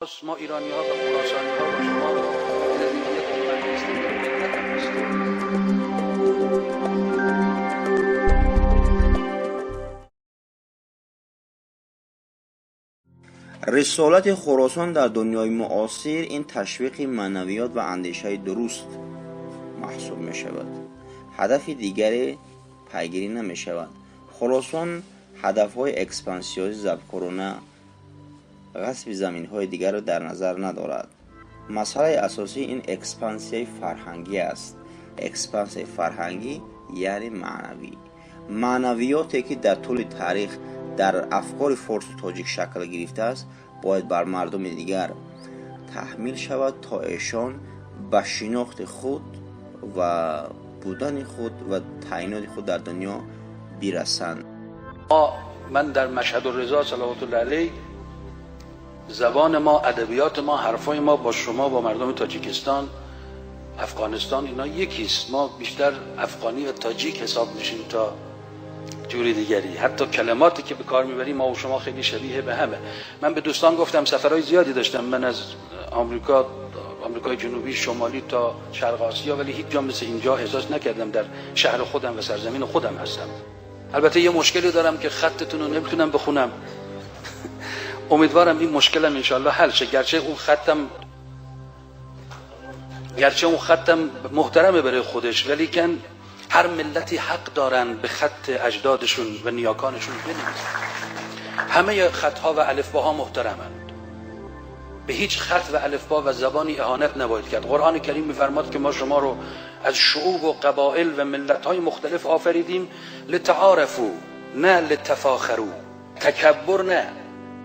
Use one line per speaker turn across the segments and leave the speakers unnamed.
ما ایرانی ها و خراسانی ها و شما
رسالت خراسان در دنیای معاصر این تشویق معنویات و اندیشه درست محسوب می شود. هدف دیگری پیگیری نمی شود. خراسان هدف های اکسپانسیون ضبط کرونا غصب زمین های دیگر را در نظر ندارد. مسئله اساسی این اکسپانسیون فرهنگی است. اکسپانسیون فرهنگی یعنی معنوی. معنویاتی که در طول تاریخ در افکار فارس و تاجیک شکل گرفته است باید بر مردم دیگر تحمیل شود تا ایشان به شناخت خود و بودن خود و تعیینات خود در دنیا برسند.
من در مشهد الرضا صلوات الله علیه زبان ما، ادبیات ما، حرفای ما با شما با مردم تاجیکستان، افغانستان اینا یکیست. ما بیشتر افغانی و تاجیک حساب میشیم تا جوری دیگری. حتی کلماتی که به کار میبریم ما و شما خیلی شبیه به همه. من به دوستان گفتم سفرهای زیادی داشتم من از آمریکای جنوبی شمالی تا شرق آسیا، ولی هیچ جا مثل اینجا احساس نکردم در شهر خودم و سرزمین خودم هستم. البته یه مشکلی دارم که خطتون رو نمیتونم بخونم. امیدوارم این مشکلم انشالله حل شه. گرچه اون خطم محترمه برای خودش، ولی کن هر ملتی حق دارن به خط اجدادشون و نیاکانشون بنویسن. همه خطها و الفباها محترمند. به هیچ خط و الفبا و زبانی اهانت نباید کرد. قرآن کریم می‌فرماد که ما شما رو از شعوب و قبایل و ملت‌های مختلف آفریدیم لتعارفوا نه لتفاخروا. تکبر نه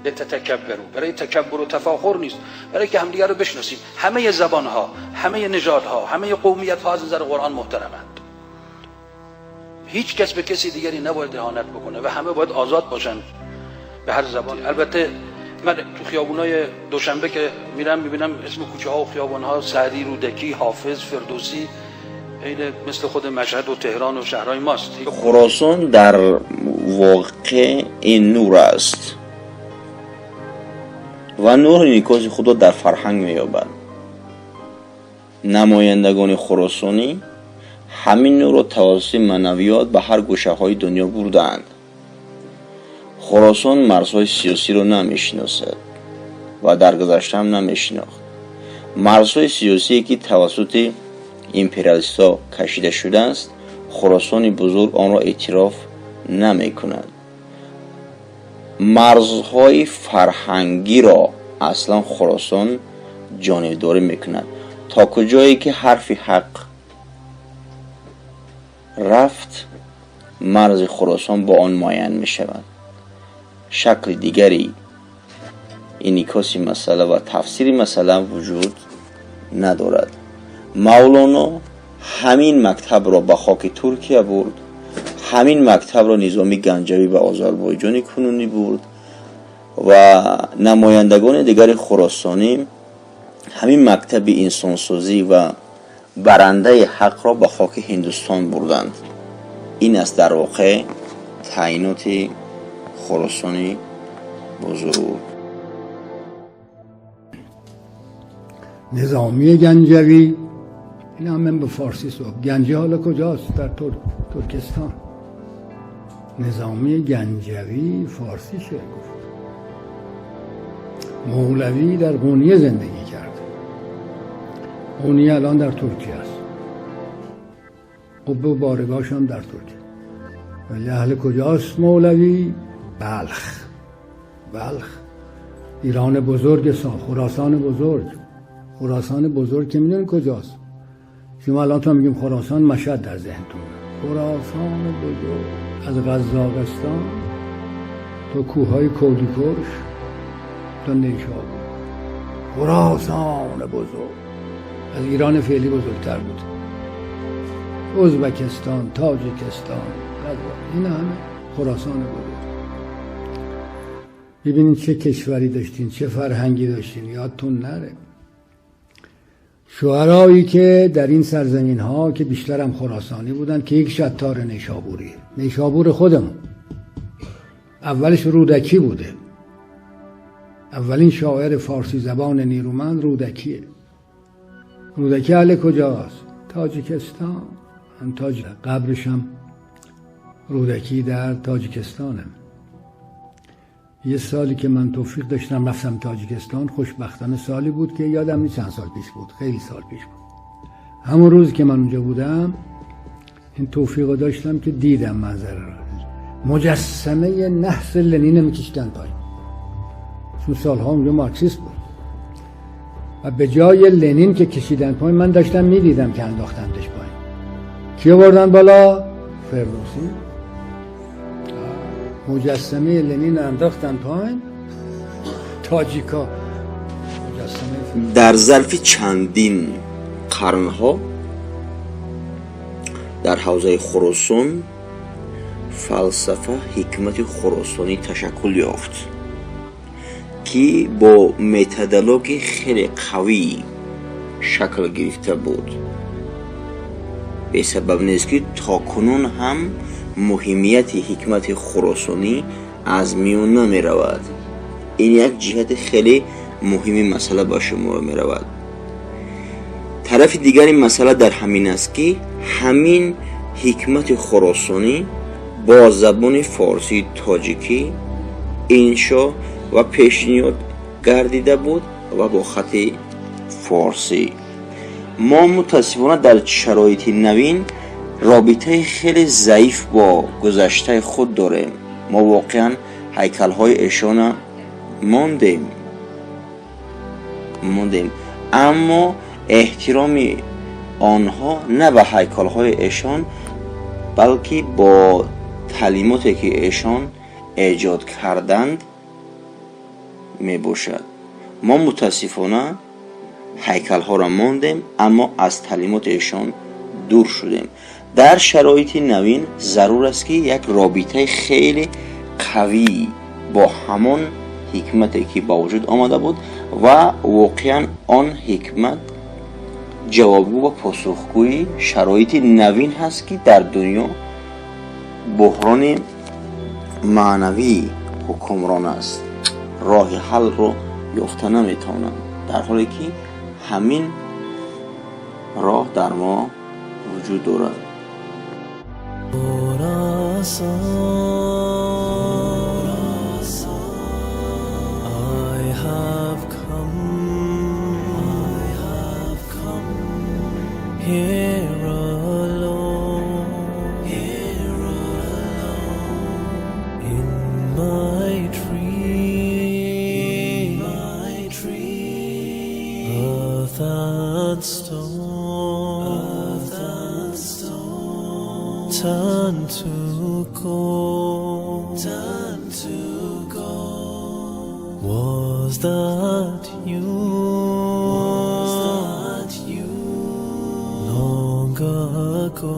لتتکبروا. برای تکبر و تفاخر نیست، برای که همدیگر رو بشناسیم. همه زبان‌ها، همه نژادها، همه قومیت‌ها از نظر قرآن محترمند. هیچ کس به کسی دیگری نباید اهانت بکنه و همه باید آزاد باشن به هر زبانی. البته من تو خیابونای دوشنبه که میرم میبینم اسم کوچه ها و خیابان ها سعدی، رودکی، حافظ، فردوسی، عین مثل خود مشهد و تهران و شهرهای ماست.
خراسان در واقع این نور است و نور نیکاز خدا در فرهنگ مییابد. نمایندگان خراسانی همین نور را توسط معنویات به هر گوشه های دنیا بردند. خراسان مرزهای سیاسی را نمیشناسد و در گذشته هم نمیشناخت. مرزهای سیاسی که توسط امپریالیست‌ها کشیده شده است، خراسان بزرگ آن را اعتراف نمی کند. مرزهای فرهنگی را اصلا خراسان جانبداری میکند. تا کجایی که حرف حق رفت مرز خراسان با آن معین می شود. شکل دیگری انعکاس مسئله و تفسیر مسئله وجود ندارد. مولانا همین مکتب را به خاک ترکیه برد، همین مکتب را نظامی گنجوی به آذربایجان کنونی برد و نمایندگان دیگر خراسانی همین مکتب انسانسازی و برنده حق را به خاک هندوستان بردند. این است در واقع تعیینات خراسانی بزرگ.
نظامی گنجوی، این هم من به فارسی صحبت. گنجی حالا کجاست؟ در ترکستان. نظامی گنجوی فارسی چه گفت؟ مولوی در قونیه زندگی کرد. قونیه الان در ترکیه است. قبه و بارگاهش هم در ترکیه. ولی اهل کجاست مولوی؟ بلخ. ایران بزرگ خراسان بزرگ. خراسان بزرگ که میدونی کجاست؟ شما الان تا میگیم خراسان مشهد در ذهنتون. خراسان بزرگ از قزاقستان تا کوههای کولیکوش تا نیشابور. خراسان بزرگ از ایران فعلی بزرگتر بود. ازبکستان، تاجیکستان، این همه خراسان بزرگ. ببینید چه کشوری داشتین، چه فرهنگی داشتین، یادتون نره. شعرایی که در این سرزمین ها که بیشتر هم خراسانی بودن که یک شطار نیشابور خودمون اولش رودکی بوده، اولین شاعر فارسی زبان نیرومند رودکیه. رودکی اهل کجاست؟ تاجیکستان. قبرشم رودکی در تاجیکستانه. یه سالی که من توفیق داشتم رفتم تاجیکستان، خوشبختانه سالی بود که یادم نیست چند سال پیش بود، خیلی سال پیش بود. همون روز که من اونجا بودم این توفیق داشتم که دیدم منظره را. مجسمه نحس لنین میکشتن پایین، چون سالها اونجا مارکسیست بود و به جای لنین که کشیدن پایین من داشتم میدیدم که انداختندش پایین. کی آوردن بالا؟ فردوسی. مجسمه لنین انداختن پایین. تاجیکا مجسمه.
در ظرف چندین قرنها در حوزه خراسان فلسفه حکمت خراسانی تشکل یافت که با متدولوژی خیلی قوی شکل گرفته بود. به سبب نیست که تاکنون هم مهمیت حکمت خراسانی از میون نمی رود. این یک جهت خیلی مهمی مسئله با شما می رود. طرف دیگر این مسئله در همین است که همین حکمت خراسانی با زبان فارسی تاجیکی انشا و پیشنهاد گردیده بود و با خط فارسی. ما متاسفانه در شرایط نوین رابطه خیلی ضعیف با گذشته خود داریم. ما واقعا هیکل‌های ایشان ماندیم، اما احترام آنها نه به هیکل‌های ایشان بلکه با تعلیماتی که ایشان ایجاد کردند می باشد. ما متاسفانه هیکل‌ها را ماندیم اما از تعلیمات ایشان دور شدیم. در شرایط نوین ضرور است که یک رابطه خیلی قوی با همان حکمتی که با وجود آمده بود و واقعا آن حکمت جوابگو و پاسخگوی شرایط نوین هست که در دنیا بحران معنوی حکمران است. راه حل رو یافته نمیتونند، در حالی که همین راه در ما وجود دارد.
Here alone, in my tree, earth and stone, turn to gold. Was that you? Long ago.